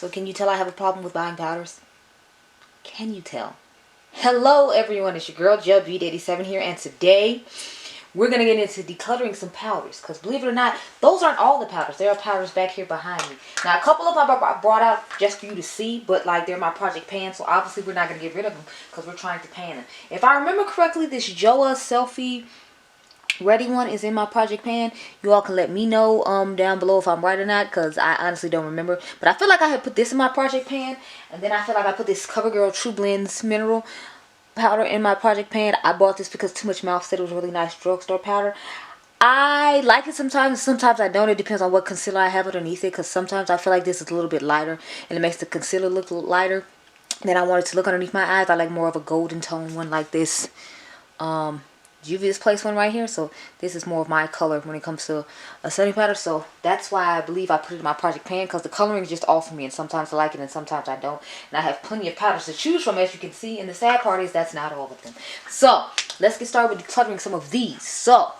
So can you tell I have a problem with buying powders? Can you tell? Hello everyone, it's your girl Juvia87 here, and today we're going to get into decluttering some powders. Because believe it or not, those aren't all the powders. There are powders back here behind me. Now a couple of them I brought out just for you to see, but like they're my project pan, so obviously we're not going to get rid of them because we're trying to pan them. If I remember correctly, this Joa Selfie Ready one is in my project pan. You all can let me know down below if I'm right or not, because I honestly don't remember. But I feel like I had put this in my project pan, and then I feel like I put this CoverGirl True Blends mineral powder in my project pan. I bought this because Too Much Mouth said it was a really nice drugstore powder. I like it sometimes I don't. It depends on what concealer I have underneath it, because sometimes I feel like this is a little bit lighter and it makes the concealer look a little lighter than I want it to look underneath my eyes. I like more of a golden tone one like this. Juvia's Place one right here, so this is more of my color when it comes to a setting powder, so that's why I believe I put it in my project pan, because the coloring is just off for me, and sometimes I like it and sometimes I don't, and I have plenty of powders to choose from, as you can see, and the sad part is that's not all of them. So let's get started with decluttering some of these. So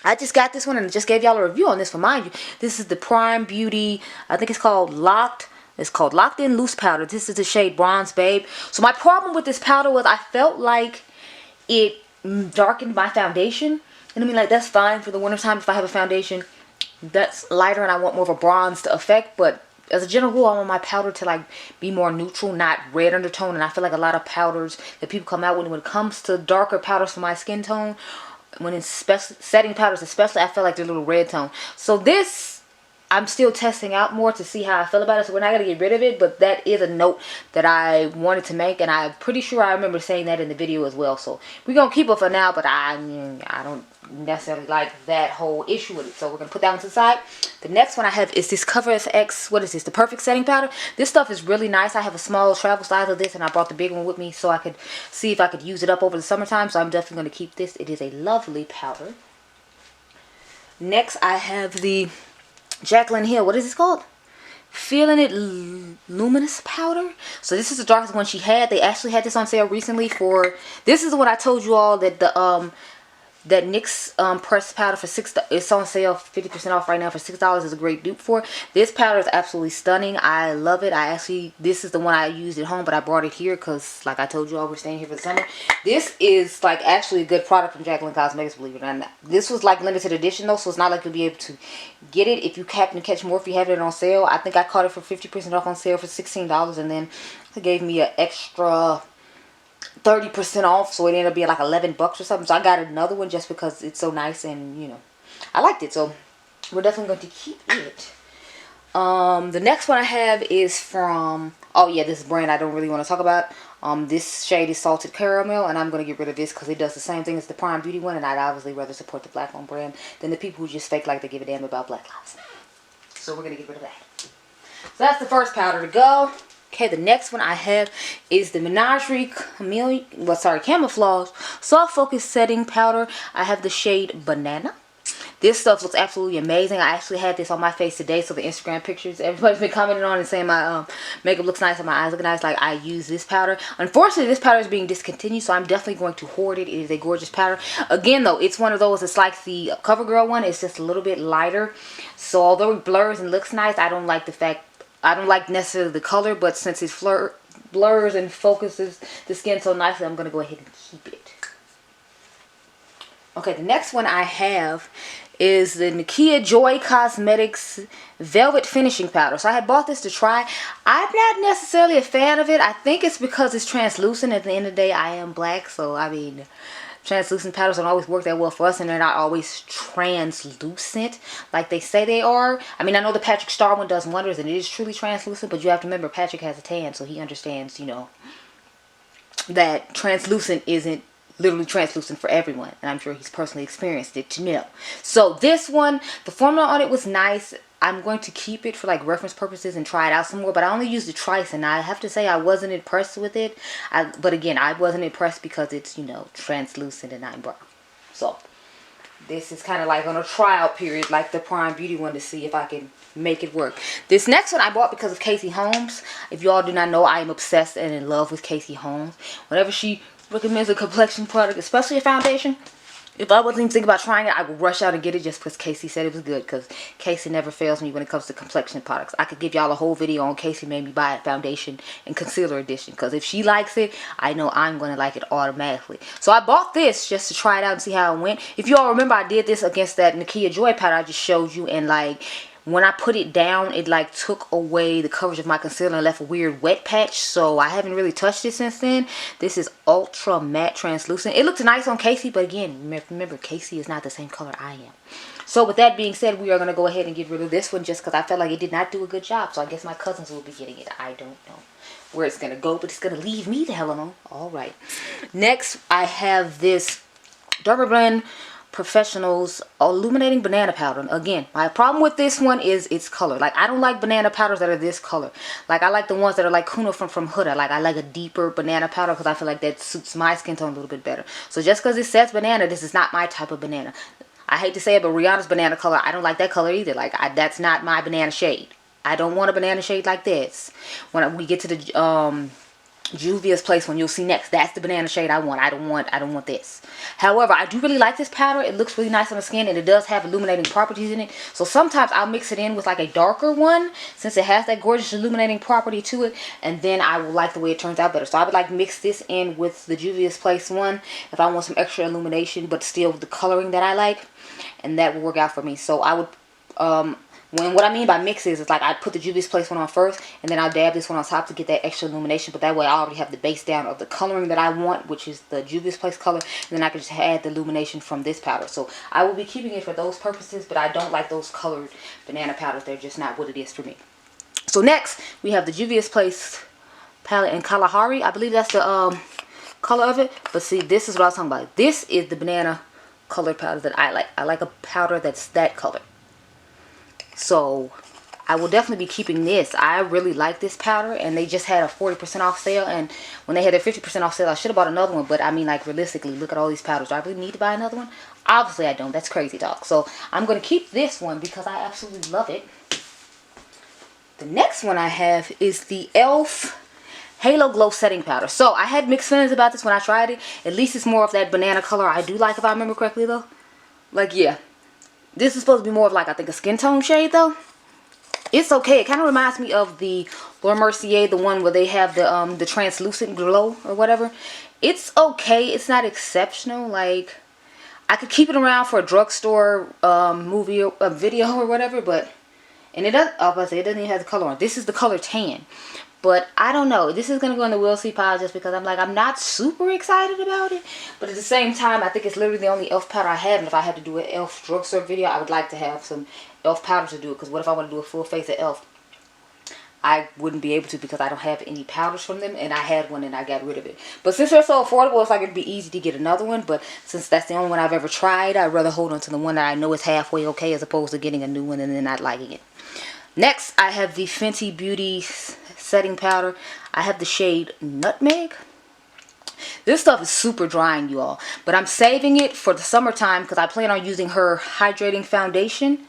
I just got this one and just gave y'all a review on this. Remind you, this is the Prime Beauty, I think it's called Locked In Loose Powder. This is the shade Bronze Babe. So my problem with this powder was I felt like it darkened my foundation, and I mean, like, that's fine for the winter time if I have a foundation that's lighter and I want more of a bronzed effect, but as a general rule I want my powder to like be more neutral, not red undertone. And I feel like a lot of powders that people come out with, when it comes to darker powders for my skin tone, when it's setting powders especially, I feel like they're a little red tone. So this I'm still testing out more to see how I feel about it, so we're not going to get rid of it, but that is a note that I wanted to make, and I'm pretty sure I remember saying that in the video as well. So we're going to keep it for now, but I don't necessarily like that whole issue with it, so we're going to put that one to the side. The next one I have is this Cover FX, what is this, the Perfect Setting Powder. This stuff is really nice. I have a small travel size of this, and I brought the big one with me so I could see if I could use it up over the summertime, so I'm definitely going to keep this. It is a lovely powder. Next I have the Jaclyn Hill, what is this called? Feeling It Luminous Powder. So this is the darkest one she had. They actually had this on sale recently for, this is the one I told you all that the that NYX pressed powder for $6, it's on sale 50% off right now for $6, is a great dupe for. This powder is absolutely stunning. I love it. This is the one I used at home, but I brought it here because, like I told you all, we're staying here for the summer. This is like actually a good product from Jaclyn Cosmetics, believe it or not. This was like limited edition though, so it's not like you'll be able to get it if you happen to catch more if you have it on sale. I think I caught it for 50% off on sale for $16, and then it gave me an extra 30% off, so it ended up being like 11 bucks or something. So I got another one just because it's so nice, and you know, I liked it, so we're definitely going to keep it. The next one I have is from, oh yeah, this brand I don't really want to talk about. This shade is Salted Caramel, and I'm going to get rid of this because it does the same thing as the Prime Beauty one, and I'd obviously rather support the black owned brand than the people who just fake like they give a damn about black lives. So we're going to get rid of that. So that's the first powder to go. Okay, the next one I have is the Menagerie Camouflage Soft Focus Setting Powder. I have the shade Banana. This stuff looks absolutely amazing. I actually had this on my face today, so the Instagram pictures, everybody's been commenting on and saying my makeup looks nice and my eyes look nice. Like, I use this powder. Unfortunately, this powder is being discontinued, so I'm definitely going to hoard it. It is a gorgeous powder. Again, though, it's one of those, it's like the CoverGirl one. It's just a little bit lighter. So although it blurs and looks nice, I don't like necessarily the color, but since it blurs and focuses the skin so nicely, I'm going to go ahead and keep it. Okay, the next one I have is the Nakia Joy Cosmetics Velvet Finishing Powder. So I had bought this to try. I'm not necessarily a fan of it. I think it's because it's translucent. At the end of the day, I am black, so I mean, translucent powders don't always work that well for us, and they're not always translucent like they say they are. I mean, I know the Patrick Star one does wonders and it is truly translucent, but you have to remember Patrick has a tan, so he understands, you know, that translucent isn't literally translucent for everyone, and I'm sure he's personally experienced it to know. So this one, the formula on it was nice. I'm going to keep it for like reference purposes and try it out some more, but I only used it twice, and I have to say I wasn't impressed with it. But again, I wasn't impressed because it's, you know, translucent and I'm brown. So this is kind of like on a trial period, like the Prime Beauty one, to see if I can make it work. This next one I bought because of Casey Holmes. If you all do not know, I am obsessed and in love with Casey Holmes. Whenever she recommends a complexion product, especially a foundation, If I wasn't even thinking about trying it, I would rush out and get it just because Casey said it was good. Because Casey never fails me when it comes to complexion products. I could give y'all a whole video on Casey made me buy a foundation and concealer edition. Because if she likes it, I know I'm going to like it automatically. So I bought this just to try it out and see how it went. If you all remember, I did this against that Nakia Joy powder I just showed you. And like, when I put it down, it like took away the coverage of my concealer and left a weird wet patch. So I haven't really touched it since then. This is ultra matte translucent. It looked nice on Casey, but again, remember, Casey is not the same color I am. So with that being said, we are going to go ahead and get rid of this one just because I felt like it did not do a good job. So I guess my cousins will be getting it. I don't know where it's going to go, but it's going to leave me the hell alone. All right. Next, I have this Dermabrand Professionals Illuminating Banana Powder. Again, my problem with this one is its color. Like, I don't like banana powders that are this color. Like, I like the ones that are like Kuna from Huda. Like, I like a deeper banana powder because I feel like that suits my skin tone a little bit better. So just because it says banana, this is not my type of banana. I hate to say it, but Rihanna's banana color, I don't like that color either. Like, that's not my banana shade. I don't want a banana shade like this. When we get to the Juvia's place one, you'll see next, that's the banana shade I want. I don't want this. However, I do really like this powder. It looks really nice on the skin, and it does have illuminating properties in it. So sometimes I'll mix it in with like a darker one, since it has that gorgeous illuminating property to it, and then I will like the way it turns out better. So I would like mix this in with the Juvia's place one if I want some extra illumination, but still the coloring that I like, and that will work out for me. So I would what I mean by mixes is like I put the Juvia's Place one on first, and then I'll dab this one on top to get that extra illumination. But that way I already have the base down of the coloring that I want, which is the Juvia's Place color. And then I can just add the illumination from this powder. So I will be keeping it for those purposes, but I don't like those colored banana powders. They're just not what it is for me. So next, we have the Juvia's Place palette in Kalahari. I believe that's the color of it. But see, this is what I was talking about. This is the banana colored powder that I like. I like a powder that's that color. So I will definitely be keeping this. I really like this powder, and they just had a 40% off sale, and when they had their 50% off sale, I should have bought another one. But I mean, like, realistically, look at all these powders. Do I really need to buy another one? Obviously I don't. That's crazy talk. So I'm going to keep this one because I absolutely love it. The next one I have is the e.l.f. Halo Glow Setting Powder. So I had mixed feelings about this when I tried it. At least it's more of that banana color I do like, if I remember correctly though. Like, yeah. This is supposed to be more of like, I think, a skin tone shade though. It's okay. It kind of reminds me of the Laura Mercier, the one where they have the translucent glow or whatever. It's okay. It's not exceptional. Like, I could keep it around for a drugstore movie or video or whatever, but, and it does, I'll say it doesn't even have the color on. This is the color tan. But I don't know. This is going to go in the Will See pile just because I'm not super excited about it. But at the same time, I think it's literally the only e.l.f. powder I have. And if I had to do an e.l.f. drugstore video, I would like to have some e.l.f. powder to do it. Because what if I want to do a full face of e.l.f.? I wouldn't be able to because I don't have any powders from them. And I had one and I got rid of it. But since they're so affordable, it's like it'd be easy to get another one. But since that's the only one I've ever tried, I'd rather hold on to the one that I know is halfway okay as opposed to getting a new one and then not liking it. Next, I have the Fenty Beauty setting powder. I have the shade Nutmeg. This stuff is super drying, you all, but I'm saving it for the summertime because I plan on using her hydrating foundation,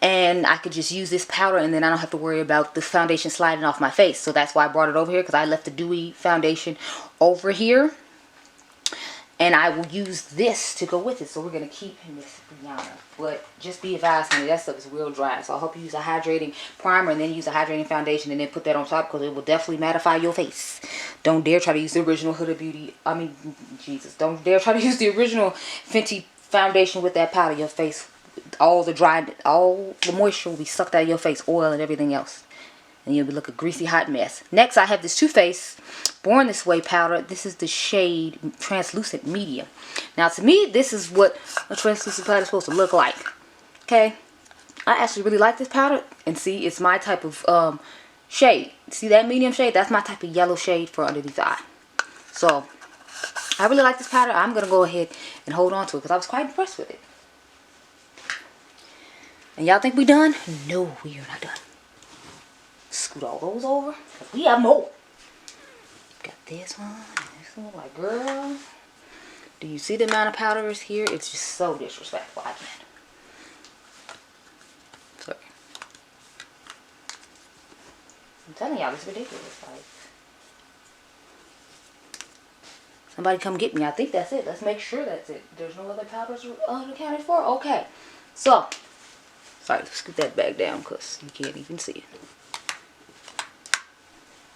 and I could just use this powder and then I don't have to worry about the foundation sliding off my face. So that's why I brought it over here, because I left the dewy foundation over here, and I will use this to go with it. So we're going to keep Miss Brianna. But just be advised, honey, that stuff is real dry. So I hope you use a hydrating primer and then use a hydrating foundation and then put that on top, because it will definitely mattify your face. Don't dare try to use the original Huda Beauty. I mean, Jesus. Don't dare try to use the original Fenty foundation with that powder. Your face, all the moisture will be sucked out of your face, oil and everything else. And you'll be looking a greasy hot mess. Next, I have this Too Faced Born This Way powder. This is the shade Translucent Medium. Now, to me, this is what a translucent powder is supposed to look like. Okay? I actually really like this powder. And see, it's my type of shade. See that medium shade? That's my type of yellow shade for underneath the eye. So, I really like this powder. I'm going to go ahead and hold on to it because I was quite impressed with it. And y'all think we done? No, we are not done. Scoot all those over, because we have more. Got this one, and this one. Like, girl, do you see the amount of powder is here? It's just so disrespectful. I can't. Sorry. I'm telling y'all, it's ridiculous. Like, Somebody come get me. I think that's it. Let's make sure that's it. There's no other powders unaccounted for. Okay. So, sorry, let's scoot that back down because you can't even see it.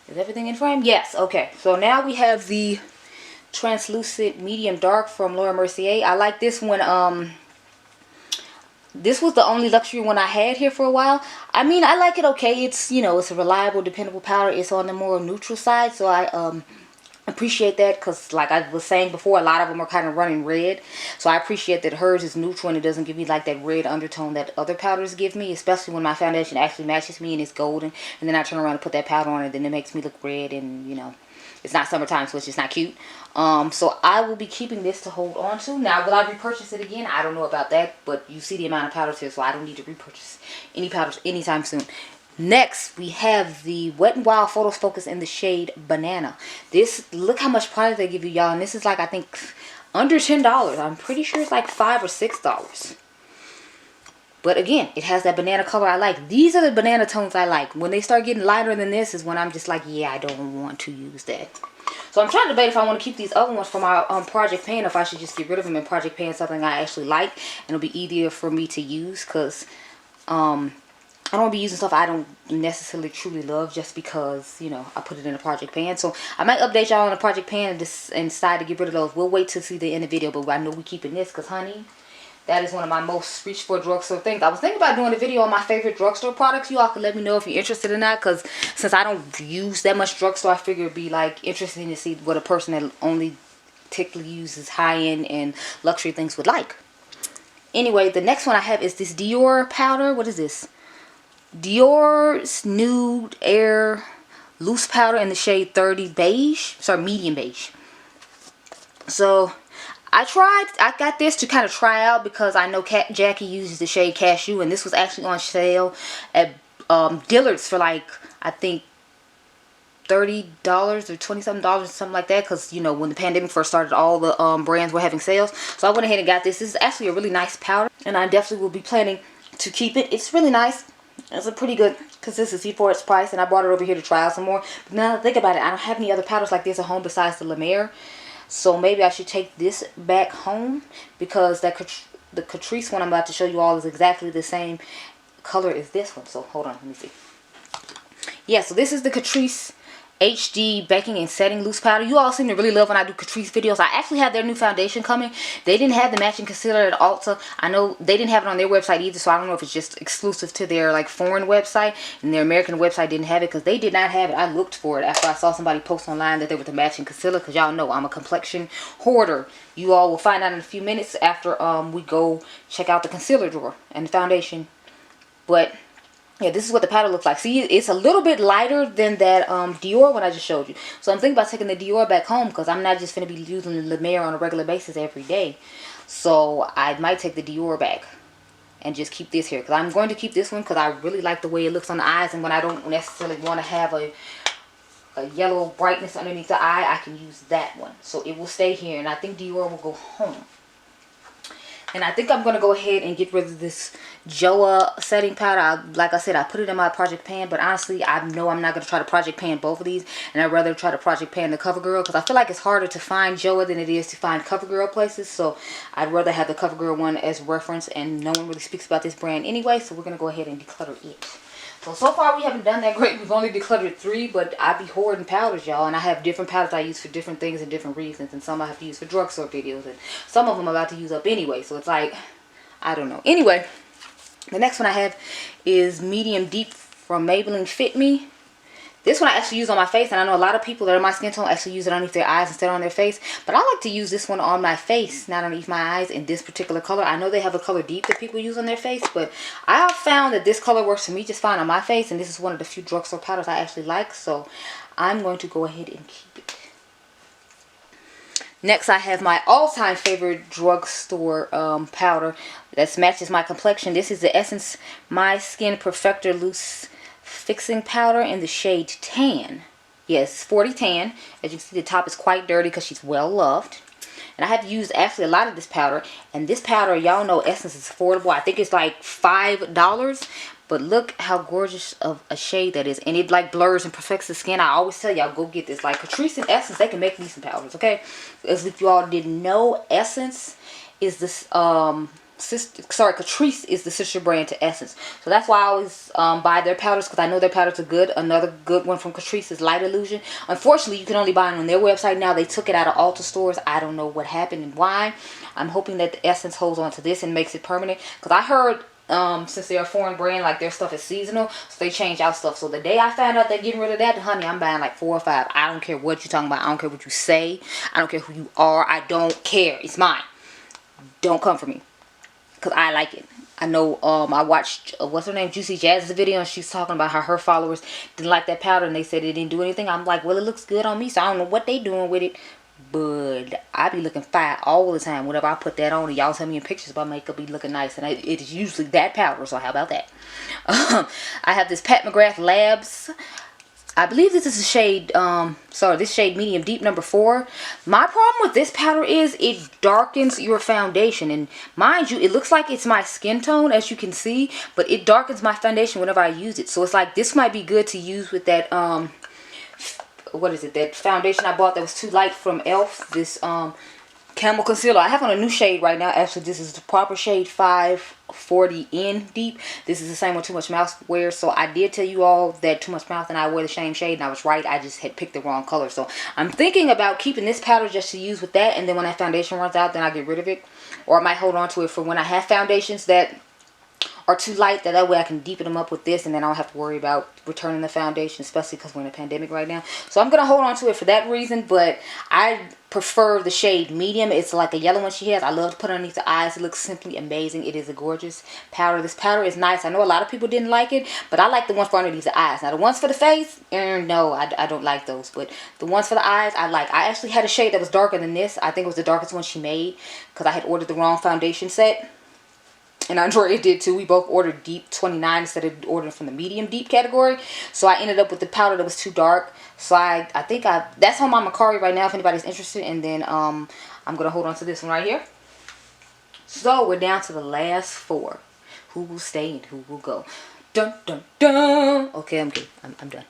Is everything in frame? Yes. Okay. So now we have the translucent medium dark from Laura Mercier. I like this one. This was the only luxury one I had here for a while. I mean, I like it okay. It's, you know, it's a reliable, dependable powder. It's on the more neutral side, so I appreciate that, because like I was saying before, a lot of them are kind of running red. So I appreciate that hers is neutral and it doesn't give me like that red undertone that other powders give me, especially when my foundation actually matches me and it's golden, and then I turn around and put that powder on and then it makes me look red, and you know, it's not summertime, so it's just not cute. So I will be keeping this to hold on to. Now, will I repurchase it again? I don't know about that, but you see the amount of powders here, so I don't need to repurchase any powders anytime soon. Next, we have the Wet n Wild Photos Focus in the shade Banana. This, look how much product they give you, y'all, and this is like, I think, under $10. I'm pretty sure it's like $5 or $6. But again, it has that banana color I like. These are the banana tones I like. When they start getting lighter than this is when I'm just like, yeah, I don't want to use that. So I'm trying to debate if I want to keep these other ones for my Project Pan, or if I should just get rid of them and Project Pan something I actually like, and it'll be easier for me to use, because I don't want to be using stuff I don't necessarily truly love just because, you know, I put it in a Project Pan. So I might update y'all on a Project Pan and decide to get rid of those. We'll wait to see the end of the video, but I know we're keeping this because, honey, that is one of my most reached for drugstore things. I was thinking about doing a video on my favorite drugstore products. You all can let me know if you're interested in that, because since I don't use that much drugstore, I figure it'd be like interesting to see what a person that only typically uses high-end and luxury things would like. Anyway, the next one I have is this Dior powder. What is this? Dior's Nude Air Loose Powder in the shade 30 Beige. Sorry, medium beige. So I got this to kind of try out because I know Jackie uses the shade Cashew, and this was actually on sale at Dillard's for like, I think, $30 or $20-something, something like that, because, you know, when the pandemic first started, all the brands were having sales. So I went ahead and got this. This is actually a really nice powder, and I definitely will be planning to keep it. It's really nice. It's a pretty good consistency for its price, and I brought it over here to try out some more. But now that I think about it, I don't have any other powders like this at home besides the La Mer. So maybe I should take this back home, because that the Catrice one I'm about to show you all is exactly the same color as this one. So hold on, let me see. Yeah, so this is the Catrice HD Baking and Setting Loose Powder. You all seem to really love when I do Catrice videos. I actually have their new foundation coming. They didn't have the matching concealer at Ulta. I know they didn't have it on their website either, so I don't know if it's just exclusive to their like foreign website, and their American website didn't have it, because they did not have it. I looked for it after I saw somebody post online that they were the matching concealer, because y'all know I'm a Complexion hoarder. You all will find out in a few minutes after we go check out the concealer drawer and the foundation. But yeah, this is what the powder looks like. See, it's a little bit lighter than that Dior one I just showed you. So I'm thinking about taking the Dior back home, because I'm not just going to be using the La Mer on a regular basis every day. So I might take the Dior back and just keep this here, because I'm going to keep this one because I really like the way it looks on the eyes. And when I don't necessarily want to have a yellow brightness underneath the eye, I can use that one. So it will stay here, and I think Dior will go home. And I think I'm going to go ahead and get rid of this Joa setting powder. Like I said, I put it in my Project Pan, but honestly, I know I'm not going to try to Project Pan both of these. And I'd rather try to Project Pan the CoverGirl, because I feel like it's harder to find Joa than it is to find CoverGirl places. So I'd rather have the CoverGirl one as reference, and no one really speaks about this brand anyway. So we're going to go ahead and declutter it. So far we haven't done that great. We've only decluttered 3, but I be hoarding powders, y'all. And I have different powders I use for different things and different reasons. And some I have to use for drugstore videos. And some of them I'm about to use up anyway. So it's like, I don't know. Anyway, the next one I have is Medium Deep from Maybelline Fit Me. This one I actually use on my face, and I know a lot of people that are my skin tone actually use it underneath their eyes instead of on their face. But I like to use this one on my face, not underneath my eyes, in this particular color. I know they have a color Deep that people use on their face, but I have found that this color works for me just fine on my face, and this is one of the few drugstore powders I actually like, so I'm going to go ahead and keep it. Next, I have my all-time favorite drugstore powder that matches my complexion. This is the Essence My Skin Perfector Loose Fixing Powder in the shade Tan. Yes, 40 Tan. As you can see, the top is quite dirty because she's well loved. And I had used actually a lot of this powder. And this powder, y'all know Essence is affordable. I think it's like $5. But look how gorgeous of a shade that is. And it like blurs and perfects the skin. I always tell y'all, go get this. Like Catrice and Essence, they can make me some powders, okay? As if you all didn't know, Essence is this Catrice is the sister brand to Essence. So that's why I always buy their powders, because I know their powders are good. Another good one from Catrice is Light Illusion. Unfortunately, you can only buy them on their website now. They took it out of Ulta stores. I don't know what happened and why. I'm hoping that the Essence holds on to this and makes it permanent, because I heard since they're a foreign brand, like their stuff is seasonal, so they change out stuff. So the day I found out they're getting rid of that, honey, I'm buying like 4 or 5. I don't care what you're talking about. I don't care what you say. I don't care who you are. I don't care. It's mine. Don't come for me, because I like it. I know I watched what's her name, Juicy Jazz's video, and she's talking about how her followers didn't like that powder and they said it didn't do anything. I'm like, well, it looks good on me, so I don't know what they doing with it. But I be looking fine all the time. Whenever I put that on, and y'all tell me in pictures about makeup be looking nice, and it is usually that powder. So how about that? I have this Pat McGrath Labs. I believe this is a shade. This shade medium deep number 4. My problem with this powder is it darkens your foundation, and mind you, it looks like it's my skin tone, as you can see, but it darkens my foundation whenever I use it. So it's like this might be good to use with that what is it, that foundation I bought that was too light from e.l.f. This Camel Concealer. I have on a new shade right now. Actually, this is the proper shade 540N deep. This is the same one Too Much Mouth wears. So I did tell you all that Too Much Mouth and I wear the same shade, and I was right. I just had picked the wrong color. So I'm thinking about keeping this powder just to use with that, and then when that foundation runs out, then I get rid of it. Or I might hold on to it for when I have foundations that are too light, that way I can deepen them up with this, and then I don't have to worry about returning the foundation, especially because we're in a pandemic right now. So I'm going to hold on to it for that reason, but I prefer the shade medium. It's like a yellow one she has. I love to put it underneath the eyes. It looks simply amazing. It is a gorgeous powder. This powder is nice. I know a lot of people didn't like it, but I like the ones for underneath the eyes. Now the ones for the face, no, I don't like those, but the ones for the eyes, I like. I actually had a shade that was darker than this. I think it was the darkest one she made, because I had ordered the wrong foundation set. And Andrea did too. We both ordered deep 29 instead of ordering from the medium deep category. So I ended up with the powder that was too dark. So I think that's on my Macari right now if anybody's interested. And then I'm going to hold on to this one right here. So we're down to the last 4. Who will stay and who will go? Dun dun dun. Okay, I'm good. I'm done.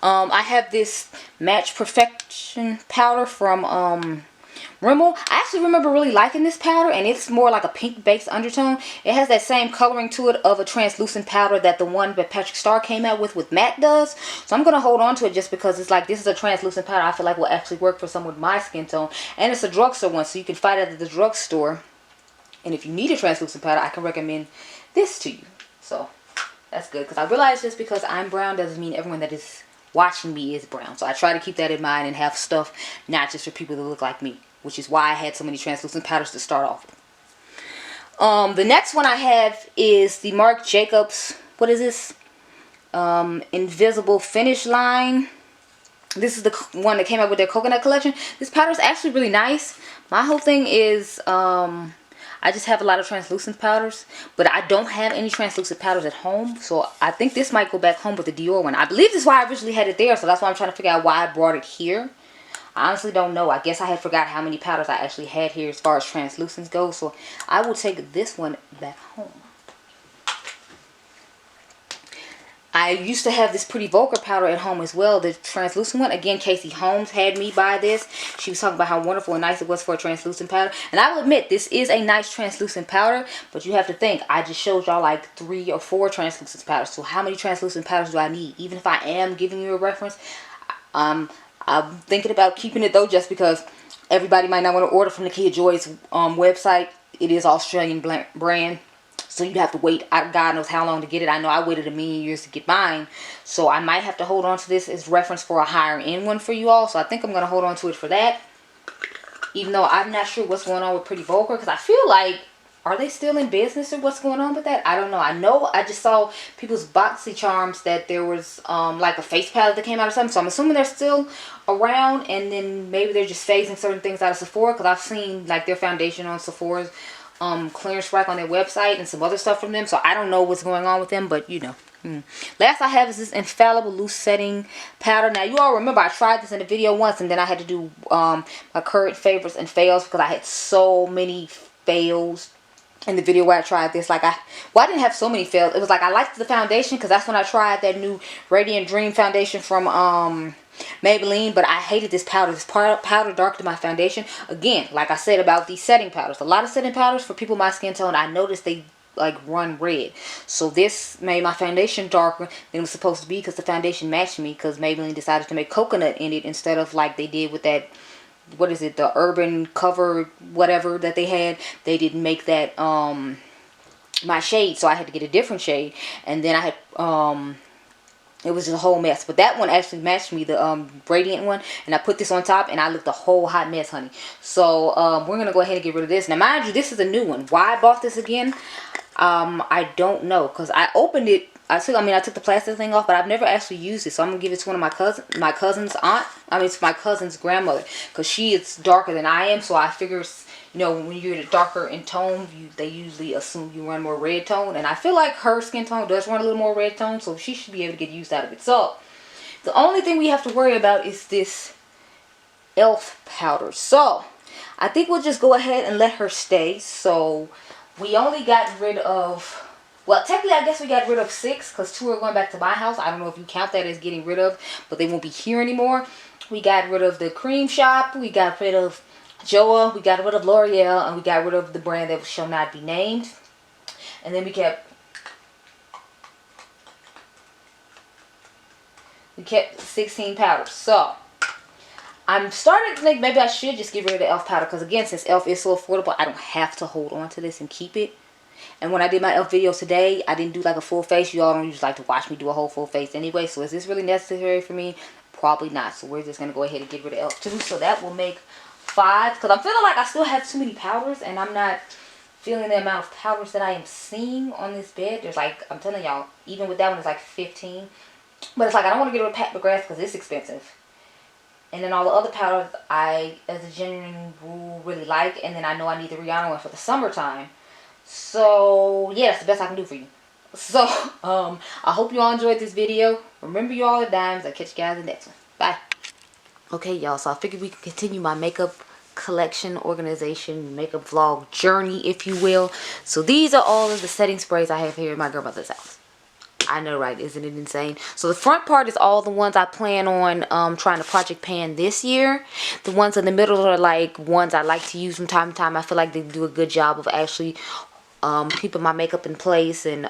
I have this Match Perfection powder from Rimmel. I actually remember really liking this powder, and it's more like a pink based undertone. It has that same coloring to it of a translucent powder that the one that Patrick Starr came out with MAC does. So I'm going to hold on to it just because it's like, this is a translucent powder I feel like will actually work for someone with my skin tone. And it's a drugstore one, so you can find it at the drugstore. And if you need a translucent powder, I can recommend this to you. So that's good, because I realize just because I'm brown doesn't mean everyone that is watching me is brown. So I try to keep that in mind and have stuff not just for people that look like me, which is why I had so many translucent powders to start off with. The next one I have is the Marc Jacobs, what is this? Invisible Finish line. This is the one that came out with their coconut collection. This powder is actually really nice. My whole thing is, I just have a lot of translucent powders, but I don't have any translucent powders at home. So I think this might go back home with the Dior one. I believe this is why I originally had it there, so that's why I'm trying to figure out why I brought it here. I honestly don't know. I guess I had forgot how many powders I actually had here as far as translucents go. So I will take this one back home. I used to have this Pretty Vulgar powder at home as well, the translucent one. Again, Casey Holmes had me buy this. She was talking about how wonderful and nice it was for a translucent powder. And I will admit, this is a nice translucent powder, but you have to think, I just showed y'all like 3 or 4 translucent powders. So how many translucent powders do I need? Even if I am giving you a reference, I'm thinking about keeping it though, just because everybody might not want to order from Nakia Joy's website. It is Australian brand. So you'd have to wait, God knows how long to get it. I know I waited a million years to get mine. So I might have to hold on to this as reference for a higher end one for you all. So I think I'm going to hold on to it for that. Even though I'm not sure what's going on with Pretty Vulgar. Because I feel like, are they still in business or what's going on with that? I don't know. I know I just saw people's Boxy Charms that there was like a face palette that came out or something. So I'm assuming they're still around. And then maybe they're just phasing certain things out of Sephora. Because I've seen like their foundation on Sephora's clearance rack on their website and some other stuff from them. So I don't know what's going on with them, but you know, Last I have is this Infallible loose setting powder. Now you all remember I tried this in a video once, and then I had to do my current favorites and fails because I had so many fails in the video where I tried this. Like I didn't have so many fails. It was like I liked the foundation because that's when I tried that new Radiant Dream foundation from Maybelline, but I hated this powder. This powder darkened my foundation. Again, like I said about these setting powders, a lot of setting powders for people my skin tone, I noticed they like run red. So this made my foundation darker than it was supposed to be because the foundation matched me, because Maybelline decided to make coconut in it instead of like they did with that, what is it, the urban cover whatever that they had. They didn't make that my shade, so I had to get a different shade, and then I had it was just a whole mess. But that one actually matched me, the Radiant one. And I put this on top and I looked a whole hot mess, honey. So we're going to go ahead and get rid of this. Now, mind you, this is a new one. Why I bought this again, I don't know. Because I opened it. I took the plastic thing off, but I've never actually used it. So I'm going to give it to one of my cousin's aunt. It's my cousin's grandmother. Because she is darker than I am. So I figure, you know, when you're darker in tone, they usually assume you run more red tone. And I feel like her skin tone does run a little more red tone, so she should be able to get used out of it. So, the only thing we have to worry about is this e.l.f. powder. So, I think we'll just go ahead and let her stay. So, we only got rid of, well, technically I guess we got rid of 6, because 2 are going back to my house. I don't know if you count that as getting rid of, but they won't be here anymore. We got rid of the Cream Shop. We got rid of Joa, we got rid of L'Oreal, and we got rid of the brand that shall not be named. And then we kept 16 powders. So I'm starting to think maybe I should just get rid of the e.l.f. powder, because again, since e.l.f. is so affordable, I don't have to hold on to this and keep it. And when I did my e.l.f. video today, I didn't do like a full face. You all don't usually like to watch me do a whole full face anyway, so is this really necessary for me? Probably not. So we're just going to go ahead and get rid of e.l.f. too. So that will make 5, because I'm feeling like I still have too many powders, and I'm not feeling the amount of powders that I am seeing on this bed. There's like, I'm telling y'all, even with that one, it's like 15. But it's like, I don't want to get rid of Pat McGrath because it's expensive. And then all the other powders I, as a genuine rule, really like. And then I know I need the Rihanna one for the summertime. So, yeah, that's the best I can do for you. So, I hope you all enjoyed this video. Remember, you all are dimes. I'll catch you guys in the next one. Bye. Okay, y'all, so I figured we could continue my makeup collection, organization, makeup vlog journey, if you will. So these are all of the setting sprays I have here in my grandmother's house. I know, right? Isn't it insane? So the front part is all the ones I plan on trying to project pan this year. The ones in the middle are like ones I like to use from time to time. I feel like they do a good job of actually keeping my makeup in place and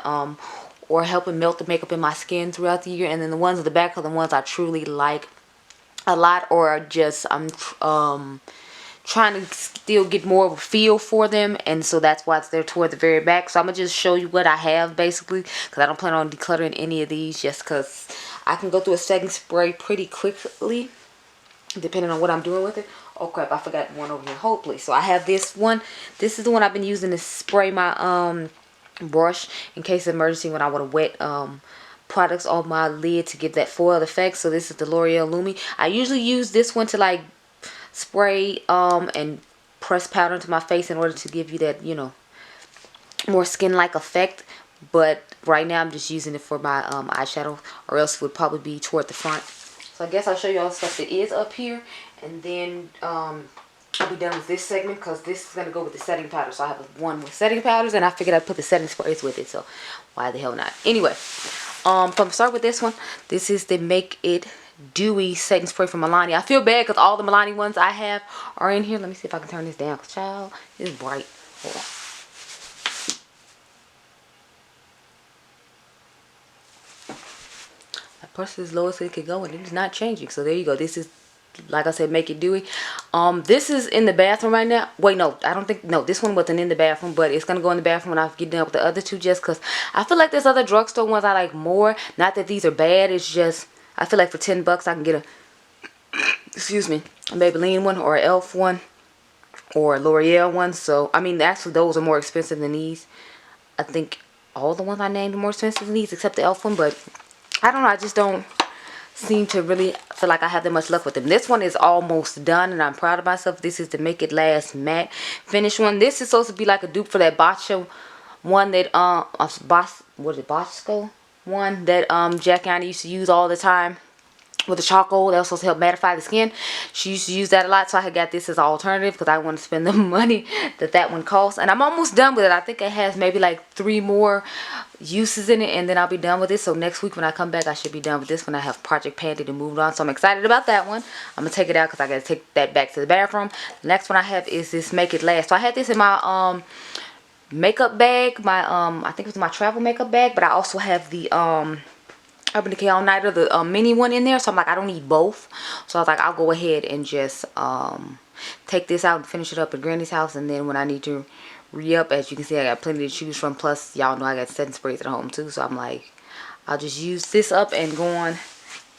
or helping melt the makeup in my skin throughout the year. And then the ones at the back are the ones I truly like a lot, or just I'm trying to still get more of a feel for them, and so that's why it's there toward the very back. So I'm gonna just show you what I have basically, because I don't plan on decluttering any of these, just because I can go through a setting spray pretty quickly depending on what I'm doing with it. Oh crap, I forgot one over here. Hold please. So I have this one. This is the one I've been using to spray my brush in case of emergency when I want to wet products on my lid to give that foil effect. So this is the L'Oreal Lumi. I usually use this one to like spray and press powder into my face in order to give you that, you know, more skin-like effect. But right now I'm just using it for my eyeshadow, or else it would probably be toward the front. So I guess I'll show you all the stuff that is up here, and then I'll be done with this segment, because this is going to go with the setting powder. So I have one with setting powders, and I figured I'd put the setting sprays with it, so why the hell not? Anyway, from start with this one, this is the Make It Dewy setting spray from Milani. I feel bad because all the Milani ones I have are in here. Let me see if I can turn this down, because child, it's bright. Hold on. I pressed it as low as it could go, and it is not changing. So there you go. This is, like I said, Make It Dewy. This is in the bathroom right now. Wait, no, I don't think, no, this one wasn't in the bathroom, but it's going to go in the bathroom when I get done with the other two, just because I feel like there's other drugstore ones I like more. Not that these are bad, it's just, I feel like for 10 bucks I can get excuse me, a Maybelline one, or an e.l.f. one, or a L'Oreal one. So, I mean, actually those are more expensive than these. I think all the ones I named are more expensive than these, except the e.l.f. one, but I don't know, I just don't seem to really feel like I have that much luck with them. This one is almost done, and I'm proud of myself. This is the Make It Last Matte Finish one. This is supposed to be like a dupe for that Botcha one that what is it, Bosco? one that Jackie used to use all the time with the charcoal. That was supposed to help mattify the skin. She used to use that a lot, so I had got this as an alternative because I want to spend the money that one costs. And I'm almost done with it. I think it has maybe like 3 more uses in it, and then I'll be done with it. So next week when I come back, I should be done with this when I have Project Panty to move on. So I'm excited about that one. I'm gonna take it out because I gotta take that back to the bathroom. The next one I have is this Make It Last. So I had this in my makeup bag, my I think it was my travel makeup bag, but I also have the Urban Decay All Nighter, the mini one in there. So I'm like, I don't need both. So I was like, I'll go ahead and just take this out and finish it up at Granny's house. And then when I need to re-up, as you can see, I got plenty to choose from. Plus, y'all know I got setting sprays at home too. So I'm like, I'll just use this up and go on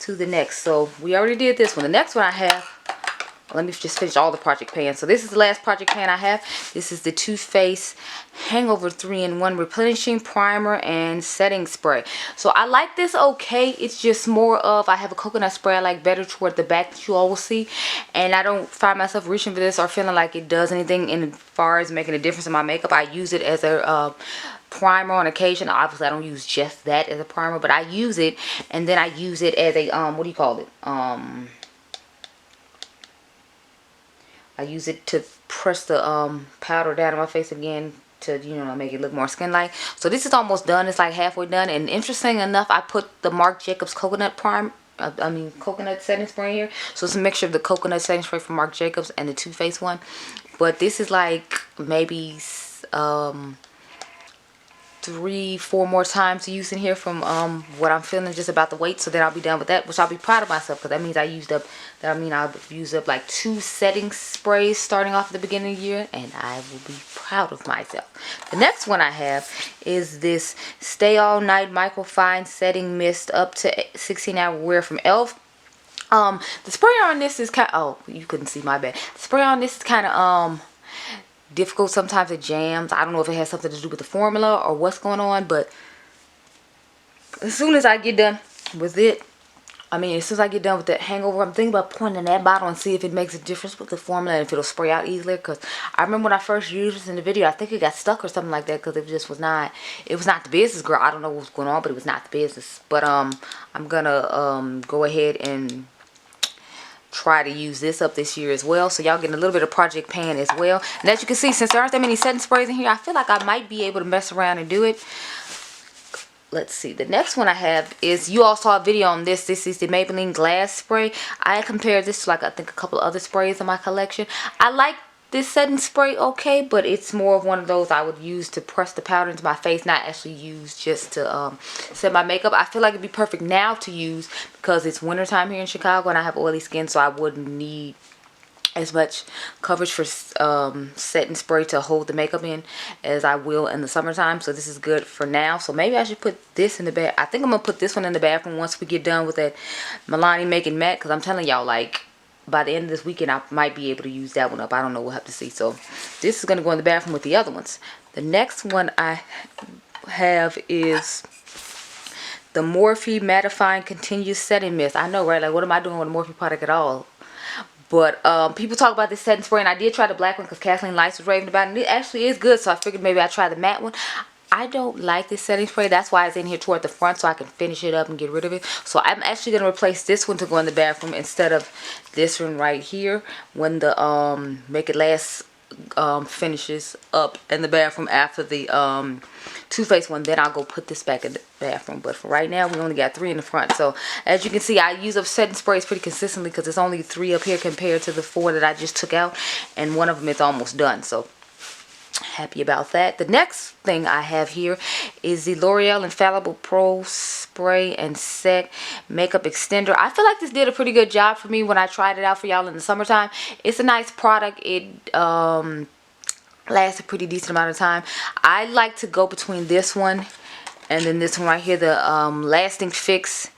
to the next. So we already did this one. The next one I have, let me just finish all the project pans. So this is the last project pan I have. This is the Too Faced Hangover 3-in-1 Replenishing Primer and Setting Spray. So I like this okay. It's just more of, I have a coconut spray I like better toward the back that you all will see. And I don't find myself reaching for this or feeling like it does anything in as far as making a difference in my makeup. I use it as a primer on occasion. Obviously I don't use just that as a primer, but I use it, and then I use it as a what do you call it, I use it to press the powder down on my face again to, you know, make it look more skin-like. So this is almost done. It's like halfway done. And interesting enough, I put the Marc Jacobs coconut coconut setting spray in here. So it's a mixture of the coconut setting spray from Marc Jacobs and the Too Faced one. But this is like maybe 3-4 more times to use in here from what I'm feeling just about the weight. So then I'll be done with that, which I'll be proud of myself, because that means I'll use up like 2 setting sprays starting off at the beginning of the year, and I will be proud of myself. The next one I have is this Stay All Night Microfine Setting Mist up to 16-hour wear from e.l.f. The spray on this is kind of, oh, you couldn't see, my bad. The spray on this is kind of difficult sometimes. It jams. I don't know if it has something to do with the formula or what's going on, but as soon as I get done with it, as soon as I get done with that Hangover, I'm thinking about pouring in that bottle and see if it makes a difference with the formula and if it'll spray out easier. Because I remember when I first used this in the video, I think it got stuck or something like that, because it just was not, it was not the business, girl. I don't know what's going on, but it was not the business. But I'm gonna go ahead and try to use this up this year as well. So y'all getting a little bit of project pan as well. And as you can see, since there aren't that many setting sprays in here, I feel like I might be able to mess around and do it. Let's see. The next one I have is, you all saw a video on this. This is the Maybelline Glass Spray. I compared this to like, I think, a couple other sprays in my collection. I like this setting spray okay, but it's more of one of those I would use to press the powder into my face, not actually use just to set my makeup. I feel like it'd be perfect now to use because it's wintertime here in Chicago and I have oily skin, so I wouldn't need as much coverage for setting spray to hold the makeup in as I will in the summertime. So this is good for now. So maybe I should put this in the bag. I think I'm gonna put this one in the bathroom once we get done with that Milani Make It Matte, because I'm telling y'all, like, by the end of this weekend I might be able to use that one up. I don't know, we'll have to see. So this is going to go in the bathroom with the other ones. The next one I have is the Morphe Mattifying Continuous Setting Mist. I know, right? Like, what am I doing with a Morphe product at all? But people talk about this setting spray, and I did try the black one because Kathleen Lights was raving about it, and it actually is good. So I figured maybe I'd try the matte one. I don't like this setting spray. That's why it's in here toward the front, so I can finish it up and get rid of it. So I'm actually going to replace this one to go in the bathroom instead of this one right here when the Make It Last finishes up in the bathroom after the Too Faced one. Then I'll go put this back in the bathroom. But for right now, we only got 3 in the front. So as you can see, I use up setting sprays pretty consistently because it's only 3 up here compared to the 4 that I just took out, and one of them is almost done. So happy about that. The next thing I have here is the L'Oreal Infallible Pro Spray and Set Makeup Extender. I feel like this did a pretty good job for me when I tried it out for y'all in the summertime. It's a nice product. It lasts a pretty decent amount of time. I like to go between this one and then this one right here, the Lasting Fix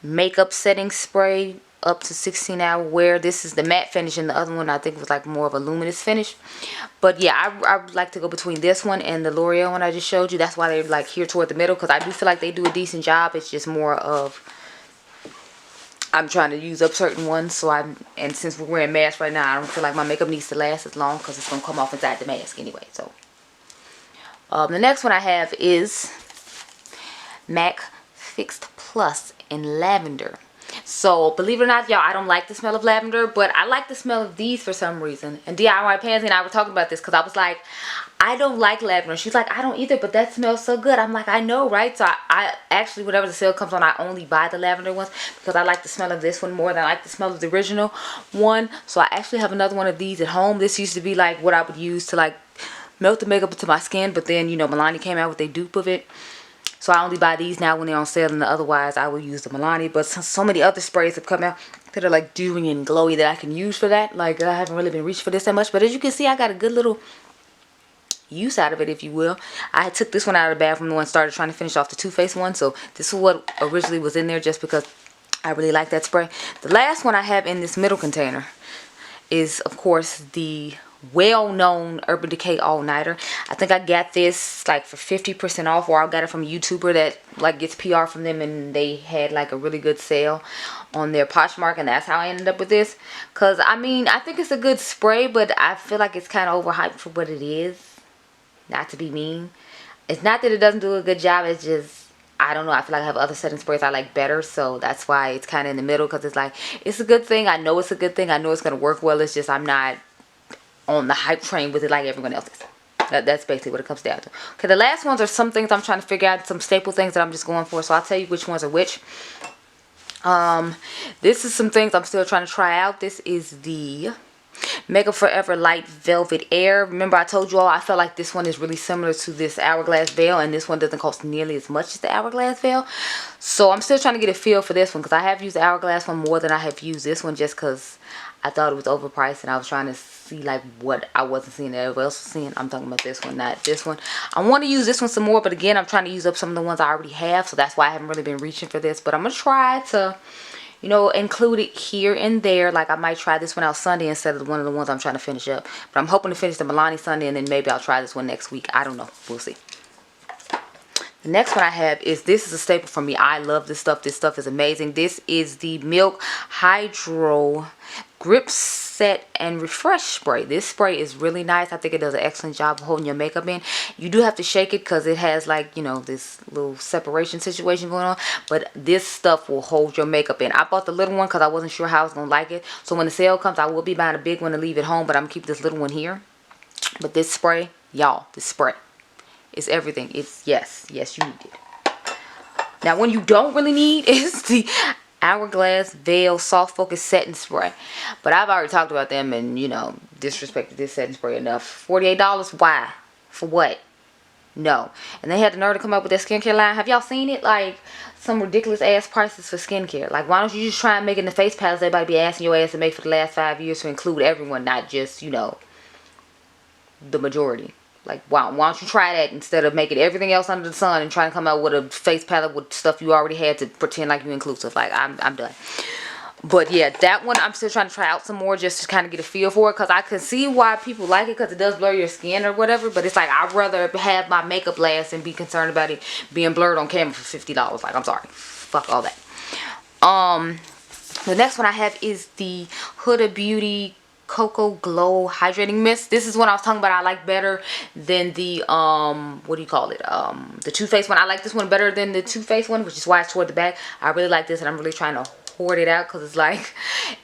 Makeup Setting Spray up to 16-hour wear. This is the matte finish, and the other one I think was like more of a luminous finish. But yeah, I like to go between this one and the L'Oreal one I just showed you. That's why they're like here toward the middle, because I do feel like they do a decent job. It's just more of, I'm trying to use up certain ones. So and since we're wearing masks right now, I don't feel like my makeup needs to last as long because it's going to come off inside the mask anyway. So the next one I have is MAC Fixed Plus in lavender. So believe it or not, y'all, I don't like the smell of lavender, but I like the smell of these for some reason. And Pansy and I were talking about this because I was like, I don't like lavender. She's like, I don't either, but that smells so good. I'm like, I know, right? So I actually, whenever the sale comes on, I only buy the lavender ones because I like the smell of this one more than I like the smell of the original one. So I actually have another one of these at home. This used to be like what I would use to like melt the makeup into my skin, but then, you know, Milani came out with a dupe of it. So I only buy these now when they're on sale, and otherwise I will use the Milani. But so many other sprays have come out that are like dewy and glowy that I can use for that. Like, I haven't really been reaching for this that much. But as you can see, I got a good little use out of it, if you will. I took this one out of the bathroom and started trying to finish off the Too Faced one. So this is what originally was in there just because I really like that spray. The last one I have in this middle container is, of course, the well-known Urban Decay All-Nighter. I think I got this like for 50% off, or I got it from a YouTuber that like gets PR from them, and they had like a really good sale on their Poshmark, and that's how I ended up with this. Because I mean, I think it's a good spray, but I feel like it's kind of overhyped for what it is. Not to be mean, it's not that it doesn't do a good job, it's just, I don't know, I feel like I have other setting sprays I like better, so that's why it's kind of in the middle. Because it's like, it's a good thing, I know it's a good thing, I know it's going to work well, it's just I'm not on the hype train with it like everyone else is. That's basically what it comes down to. Okay, the last ones are some things I'm trying to figure out, some staple things that I'm just going for, so I'll tell you which ones are which. This is some things I'm still trying to try out. This is the Makeup Forever Light Velvet Air. Remember I told you all I felt like this one is really similar to this Hourglass Veil, and this one doesn't cost nearly as much as the Hourglass Veil. So I'm still trying to get a feel for this one, because I have used the Hourglass one more than I have used this one, just because I thought it was overpriced, and I was trying to see like what I wasn't seeing that everybody else was seeing. I'm talking about this one, not this one. I want to use this one some more, but again, I'm trying to use up some of the ones I already have, so that's why I haven't really been reaching for this. But I'm going to try to, you know, include it here and there. Like I might try this one out Sunday instead of one of the ones I'm trying to finish up. But I'm hoping to finish the Milani Sunday, and then maybe I'll try this one next week. I don't know. We'll see. The next one I have is, this is a staple for me. I love this stuff. This stuff is amazing. This is the Milk Hydro Grip Set and Refresh Spray. This spray is really nice. I think it does an excellent job of holding your makeup in. You do have to shake it because it has like, you know, this little separation situation going on. But this stuff will hold your makeup in. I bought the little one because I wasn't sure how I was going to like it. So when the sale comes, I will be buying a big one to leave at home. But I'm going to keep this little one here. But this spray, y'all, this spray, it's everything. It's, yes, you need it. Now, one you don't really need is the Hourglass Veil Soft Focus Setting Spray. But I've already talked about them and, you know, disrespected this setting spray enough. $48? Why? For what? No. And they had the nerve to come up with that skincare line. Have y'all seen it? Like, some ridiculous ass prices for skincare. Like, why don't you just try and make it in the face palettes everybody be asking your ass to make for the last 5 years, to include everyone, not just, you know, the majority. Like, why don't you try that instead of making everything else under the sun and trying to come out with a face palette with stuff you already had to pretend like you're inclusive. Like, I'm done. But yeah, that one I'm still trying to try out some more just to kind of get a feel for it, because I can see why people like it, because it does blur your skin or whatever. But it's like, I'd rather have my makeup last and be concerned about it being blurred on camera for $50. Like, I'm sorry, fuck all that. The next one I have is the Huda Beauty Cocoa Glow Hydrating Mist. This is one I was talking about I like better than the what do you call it, the Too Faced one. I like this one better than the Too Faced one, which is why it's toward the back. I really like this, and I'm really trying to hoard it out because it's like,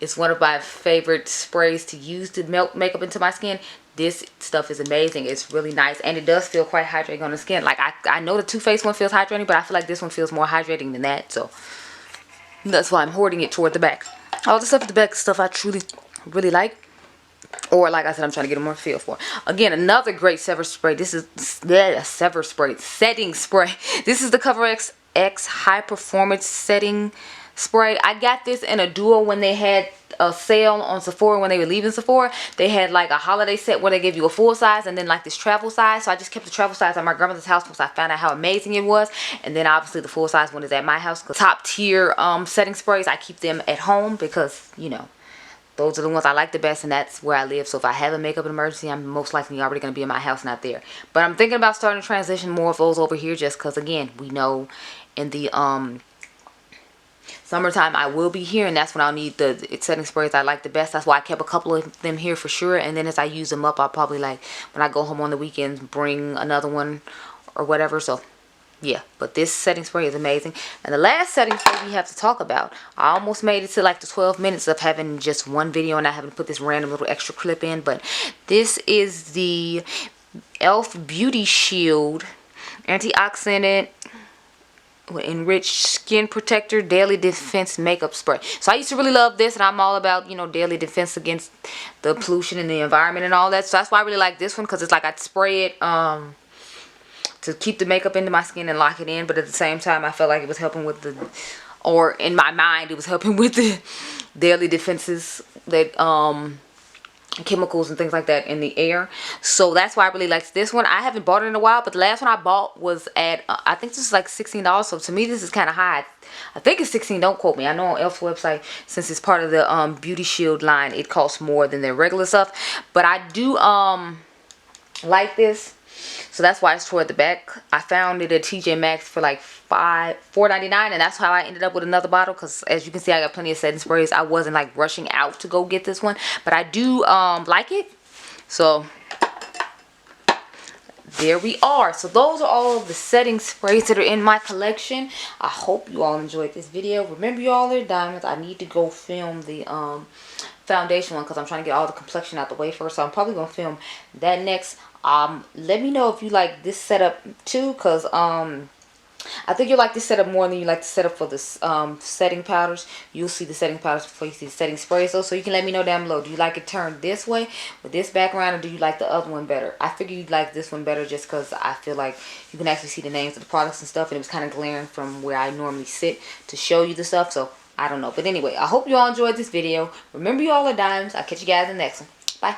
it's one of my favorite sprays to use to melt makeup into my skin. This stuff is amazing. It's really nice, and it does feel quite hydrating on the skin. Like, I know the Too Faced one feels hydrating, but I feel like this one feels more hydrating than that, so that's why I'm hoarding it toward the back. All the stuff at the back is stuff I truly really like, or like I said, I'm trying to get a more feel for. Again, another great setting spray. This is setting spray. This is the Cover X High Performance Setting Spray. I got this in a duo when they had a sale on Sephora. When they were leaving Sephora, they had like a holiday set where they gave you a full size and then like this travel size. So I just kept the travel size at my grandmother's house because I found out how amazing it was. And then obviously the full size one is at my house. Top tier setting sprays, I keep them at home because, you know, those are the ones I like the best, and that's where I live. So if I have a makeup emergency, I'm most likely already going to be in my house, not there. But I'm thinking about starting to transition more of those over here, just because, again, we know in the summertime I will be here, and that's when I'll need the setting sprays I like the best. That's why I kept a couple of them here for sure. And then as I use them up, I'll probably, like, when I go home on the weekends, bring another one or whatever. So Yeah, but this setting spray is amazing. And the last setting spray we have to talk about, I almost made it to like the 12 minutes of having just one video and not having to put this random little extra clip in, but this is the Elf Beauty Shield Antioxidant with Enriched Skin Protector Daily Defense Makeup Spray. So I used to really love this, and I'm all about, you know, daily defense against the pollution in the environment and all that. So that's why I really like this one, because it's like I'd spray it to keep the makeup into my skin and lock it in, but at the same time I felt like it was helping with the, or in my mind it was helping with the daily defenses that chemicals and things like that in the air. So that's why I really liked this one. I haven't bought it in a while, but the last one I bought was at I think this is like $16. So to me this is kind of high. I think it's 16, don't quote me. I know on Elf's website, since it's part of the Beauty Shield line, it costs more than their regular stuff, but I do like this. So that's why it's toward the back. I found it at TJ Maxx for like $4.99, and that's how I ended up with another bottle, because as you can see I got plenty of setting sprays. I wasn't like rushing out to go get this one, but I do like it. So there we are. So those are all of the setting sprays that are in my collection. I hope you all enjoyed this video. Remember, y'all are diamonds. I need to go film the foundation one because I'm trying to get all the complexion out the way first. So I'm probably gonna film that next. Let me know if you like this setup too, because I think you like this setup more than you like the setup for the setting powders. You'll see the setting powders before you see the setting sprays though, so you can let me know down below. Do you like it turned this way with this background, or do you like the other one better? I figure you'd like this one better just because I feel like you can actually see the names of the products and stuff, and it was kind of glaring from where I normally sit to show you the stuff, so I don't know. But anyway, I hope you all enjoyed this video. Remember, you all are diamonds. I'll catch you guys in the next one. Bye.